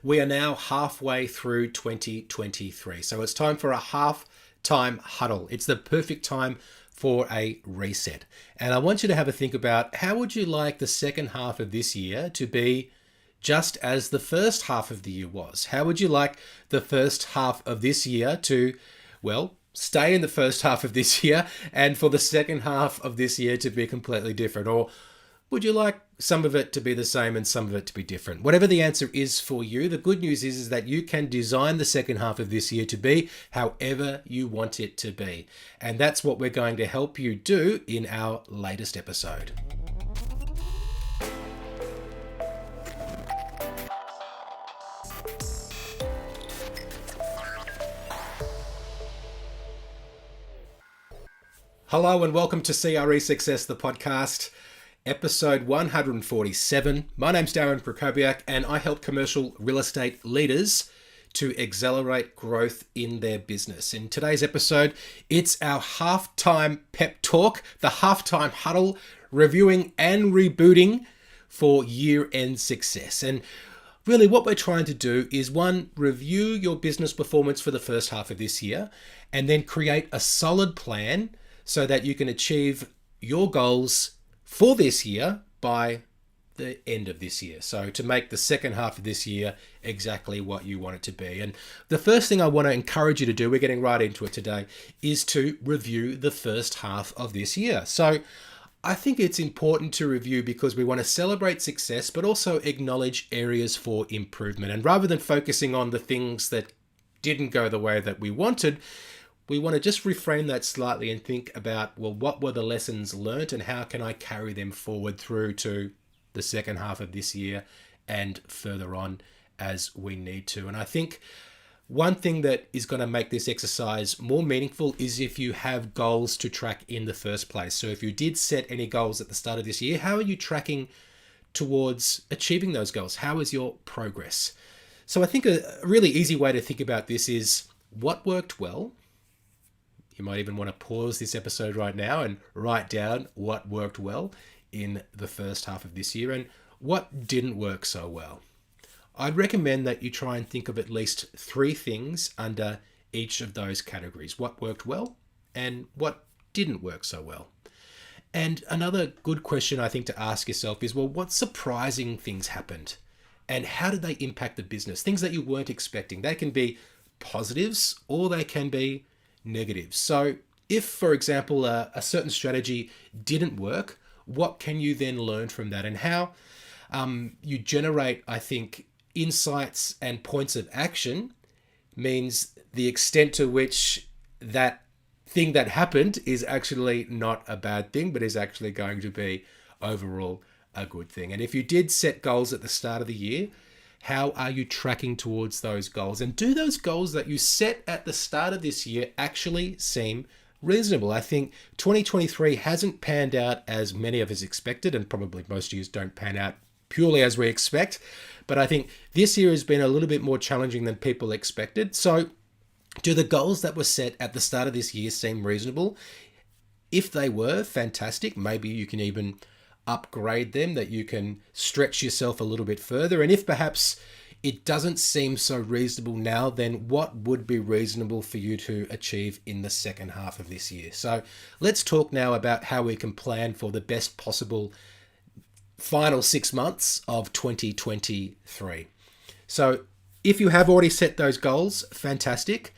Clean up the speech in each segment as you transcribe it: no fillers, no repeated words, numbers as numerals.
we are now halfway through 2023. So it's time for a half-time huddle. It's the perfect time for a reset. And I want you to have a think about how would you like the second half of this year to be just as the first half of the year was? How would you like the first half of this year to, well, stay in the first half of this year and for the second half of this year to be completely different? Or would you like some of it to be the same and some of it to be different? Whatever the answer is for you, the good news is that you can design the second half of this year to be however you want it to be. And that's what we're going to help you do in our latest episode. Hello and welcome to CRE Success, the podcast. Episode 147. My name's Darren, Krakowiak, and I help commercial real estate leaders to accelerate growth in their business. In today's episode, it's our halftime pep talk, the halftime huddle, reviewing and rebooting for year-end success. And really what we're trying to do is, one, review your business performance for the first half of this year, and then create a solid plan so that you can achieve your goals for this year by the end of this year. So to make the second half of this year exactly what you want it to be. And the first thing I want to encourage you to do, we're getting right into it today, is to review the first half of this year. So I think it's important to review because we want to celebrate success, but also acknowledge areas for improvement. And rather than focusing on the things that didn't go the way that we wanted, we want to just reframe that slightly and think about, well, what were the lessons learned and how can I carry them forward through to the second half of this year and further on as we need to. And I think one thing that is going to make this exercise more meaningful is if you have goals to track in the first place. So if you did set any goals at the start of this year, how are you tracking towards achieving those goals? How is your progress? So I think a really easy way to think about this is what worked well. You might even want to pause this episode right now and write down what worked well in the first half of this year and what didn't work so well. I'd recommend that you try and think of at least 3 things under each of those categories. What worked well and what didn't work so well. And another good question I think to ask yourself is, well, what surprising things happened? And how did they impact the business? Things that you weren't expecting. They can be positives or they can be negatives. So if, for example, a certain strategy didn't work, what can you then learn from that? And how you generate, I think, insights and points of action means the extent to which that thing that happened is actually not a bad thing, but is actually going to be overall a good thing. And if you did set goals at the start of the year, how are you tracking towards those goals? And do those goals that you set at the start of this year actually seem reasonable? I think 2023 hasn't panned out as many of us expected, and probably most years don't pan out purely as we expect. But I think this year has been a little bit more challenging than people expected. So do the goals that were set at the start of this year seem reasonable? If they were, fantastic. Maybe you can even upgrade them, that you can stretch yourself a little bit further. And if perhaps it doesn't seem so reasonable now, then what would be reasonable for you to achieve in the second half of this year? So let's talk now about how we can plan for the best possible final 6 months of 2023. So if you have already set those goals, fantastic.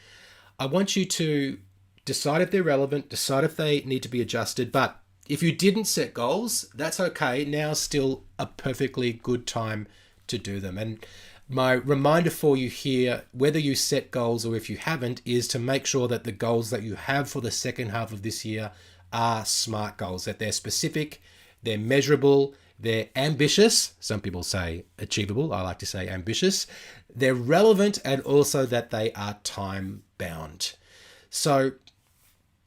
I want you to decide if they're relevant, decide if they need to be adjusted. But if you didn't set goals, that's okay. Now's still a perfectly good time to do them. And my reminder for you here, whether you set goals or if you haven't, is to make sure that the goals that you have for the second half of this year are SMART goals, that they're specific, they're measurable, they're ambitious. Some people say achievable. I like to say ambitious. They're relevant, and also that they are time bound. So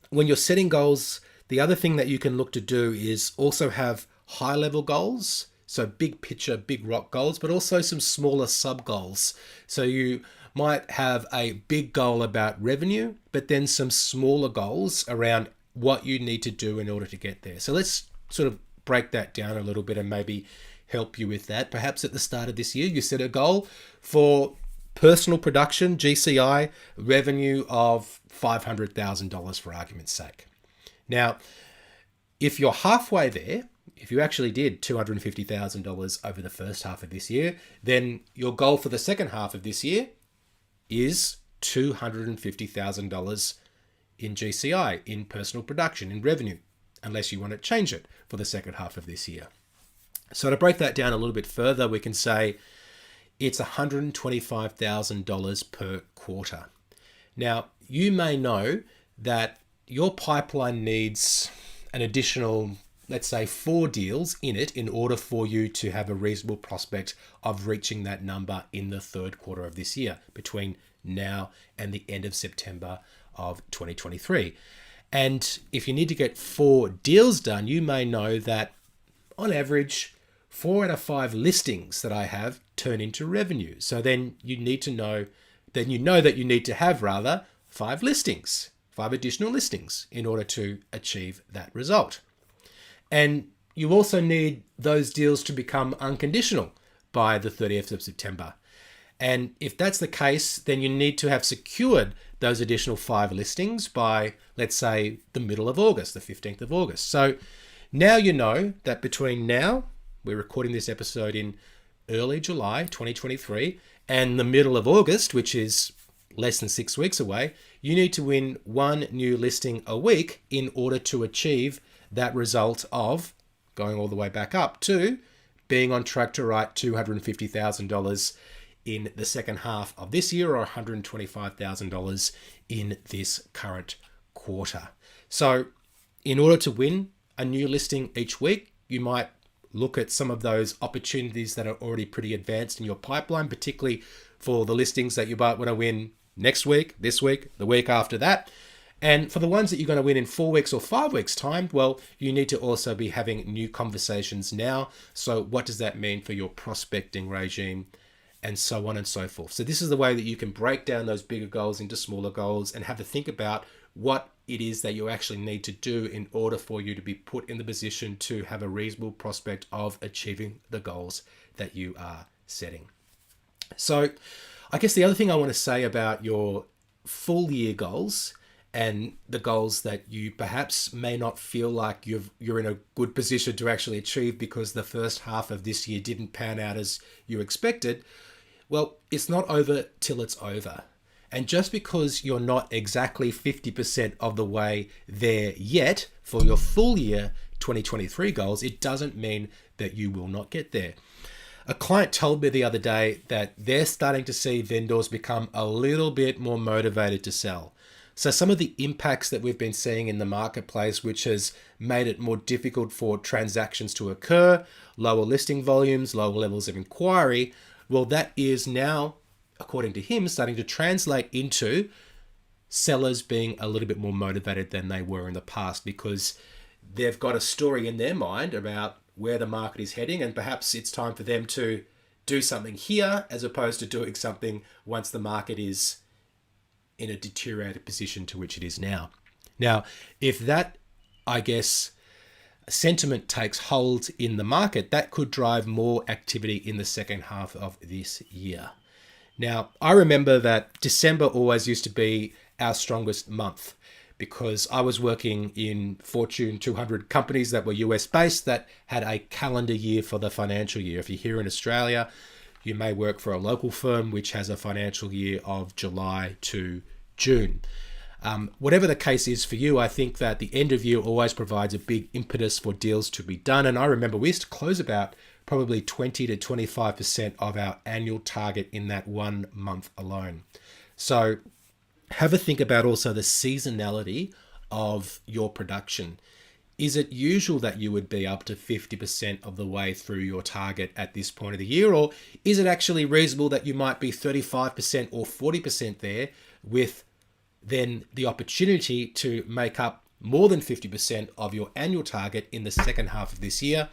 when you're setting goals, the other thing that you can look to do is also have high level goals. So big picture, big rock goals, but also some smaller sub goals. So you might have a big goal about revenue, but then some smaller goals around what you need to do in order to get there. So let's sort of break that down a little bit and maybe help you with that. Perhaps at the start of this year, you set a goal for personal production, GCI, revenue of $500,000 for argument's sake. Now, if you're halfway there, if you actually did $250,000 over the first half of this year, then your goal for the second half of this year is $250,000 in GCI, in personal production, in revenue, unless you want to change it for the second half of this year. So to break that down a little bit further, we can say it's $125,000 per quarter. Now, you may know that your pipeline needs an additional, let's say, 4 deals in it in order for you to have a reasonable prospect of reaching that number in the third quarter of this year, between now and the end of September of 2023. And if you need to get 4 deals done, you may know that on average, 4 out of 5 listings that I have turn into revenue. So then you need to know, that you need to have 5 listings, 5 additional listings in order to achieve that result. And you also need those deals to become unconditional by the 30th of September. And if that's the case, then you need to have secured those additional 5 listings by, let's say, the middle of August, the 15th of August. So now you know that between now, we're recording this episode in early July 2023, and the middle of August, which is less than 6 weeks away, you need to win 1 new listing a week in order to achieve that result of going all the way back up to being on track to write $250,000 in the second half of this year, or $125,000 in this current quarter. So in order to win a new listing each week, you might look at some of those opportunities that are already pretty advanced in your pipeline, particularly for the listings that you might want to win next week, this week, the week after that. And for the ones that you're going to win in 4 weeks or 5 weeks' time, well, you need to also be having new conversations now. So what does that mean for your prospecting regime, and so on and so forth? So this is the way that you can break down those bigger goals into smaller goals and have to think about what it is that you actually need to do in order for you to be put in the position to have a reasonable prospect of achieving the goals that you are setting. So I guess the other thing I want to say about your full year goals and the goals that you perhaps may not feel like you're in a good position to actually achieve because the first half of this year didn't pan out as you expected, well, it's not over till it's over. And just because you're not exactly 50% of the way there yet for your full year 2023 goals, it doesn't mean that you will not get there. A client told me the other day that they're starting to see vendors become a little bit more motivated to sell. So some of the impacts that we've been seeing in the marketplace, which has made it more difficult for transactions to occur, lower listing volumes, lower levels of inquiry, well, that is now, according to him, starting to translate into sellers being a little bit more motivated than they were in the past, because they've got a story in their mind about where the market is heading, and perhaps it's time for them to do something here as opposed to doing something once the market is in a deteriorated position to which it is now. Now, if that, I guess, sentiment takes hold in the market, that could drive more activity in the second half of this year. Now, I remember that December always used to be our strongest month because I was working in Fortune 200 companies that were US based that had a calendar year for the financial year. If you're here in Australia, you may work for a local firm which has a financial year of July to June. Whatever the case is for you, I think that the end of year always provides a big impetus for deals to be done. And I remember we used to close about probably 20 to 25% of our annual target in that 1 month alone. So have a think about also the seasonality of your production. Is it usual that you would be up to 50% of the way through your target at this point of the year? Or is it actually reasonable that you might be 35% or 40% there, with then the opportunity to make up more than 50% of your annual target in the second half of this year?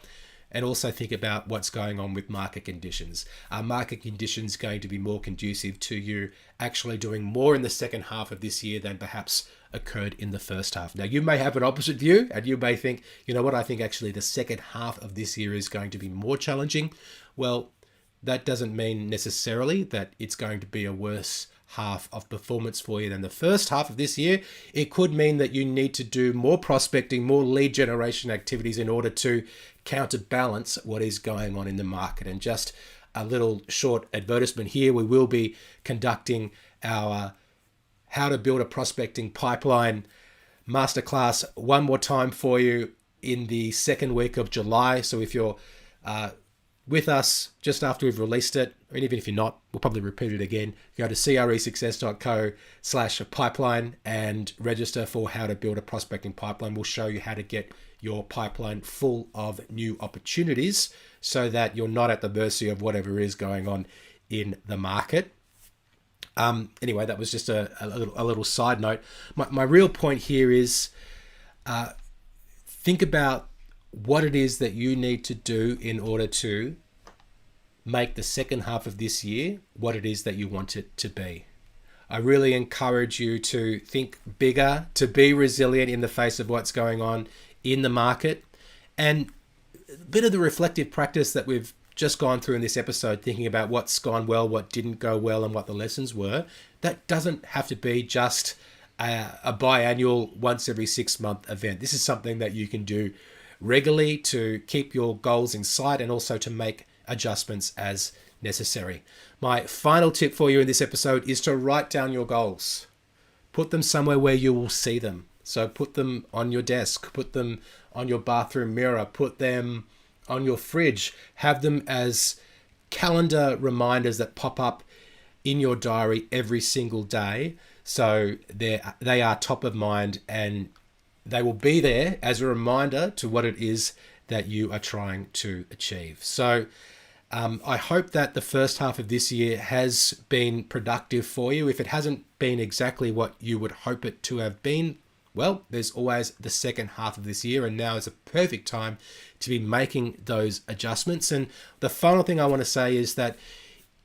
and also think about what's going on with market conditions. Are market conditions going to be more conducive to you actually doing more in the second half of this year than perhaps occurred in the first half? Now, you may have an opposite view, and you may think, you know what, I think actually the second half of this year is going to be more challenging. Well, that doesn't mean necessarily that it's going to be a worse half of performance for you than the first half of this year. It could mean that you need to do more prospecting, more lead generation activities in order to counterbalance what is going on in the market. And just a little short advertisement here, we will be conducting our How to Build a Prospecting Pipeline masterclass one more time for you in the second week of July. So if you're with us just after we've released it, and even if you're not, we'll probably repeat it again. Go to cresuccess.co/pipeline and register for How to Build a Prospecting Pipeline. We'll show you how to get your pipeline full of new opportunities so that you're not at the mercy of whatever is going on in the market. Anyway, that was just a little side note. My real point here is think about what it is that you need to do in order to make the second half of this year what it is that you want it to be. I really encourage you to think bigger, to be resilient in the face of what's going on in the market. And a bit of the reflective practice that we've just gone through in this episode, thinking about what's gone well, what didn't go well, and what the lessons were, that doesn't have to be just a biannual, once every 6 month event. This is something that you can do regularly to keep your goals in sight and also to make adjustments as necessary. My final tip for you in this episode is to write down your goals. Put them somewhere where you will see them. So put them on your desk, put them on your bathroom mirror, put them on your fridge, have them as calendar reminders that pop up in your diary every single day. So they are top of mind, and they will be there as a reminder to what it is that you are trying to achieve. So I hope that the first half of this year has been productive for you. If it hasn't been exactly what you would hope it to have been, well, there's always the second half of this year, and now is a perfect time to be making those adjustments. And the final thing I want to say is that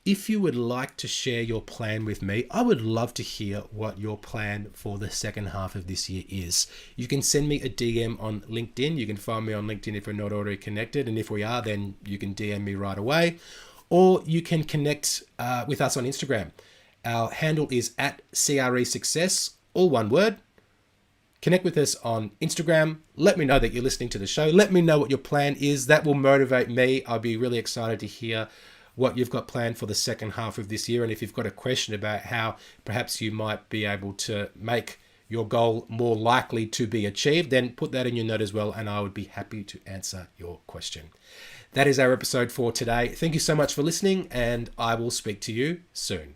if you would like to share your plan with me, I would love to hear what your plan for the second half of this year is. You can send me a DM on LinkedIn. You can find me on LinkedIn if we're not already connected. And if we are, then you can DM me right away. Or you can connect with us on Instagram. Our handle is @cresuccess, all one word. Connect with us on Instagram. Let me know that you're listening to the show. Let me know what your plan is. That will motivate me. I'll be really excited to hear what you've got planned for the second half of this year. And if you've got a question about how perhaps you might be able to make your goal more likely to be achieved, then put that in your note as well, and I would be happy to answer your question. That is our episode for today. Thank you so much for listening, and I will speak to you soon.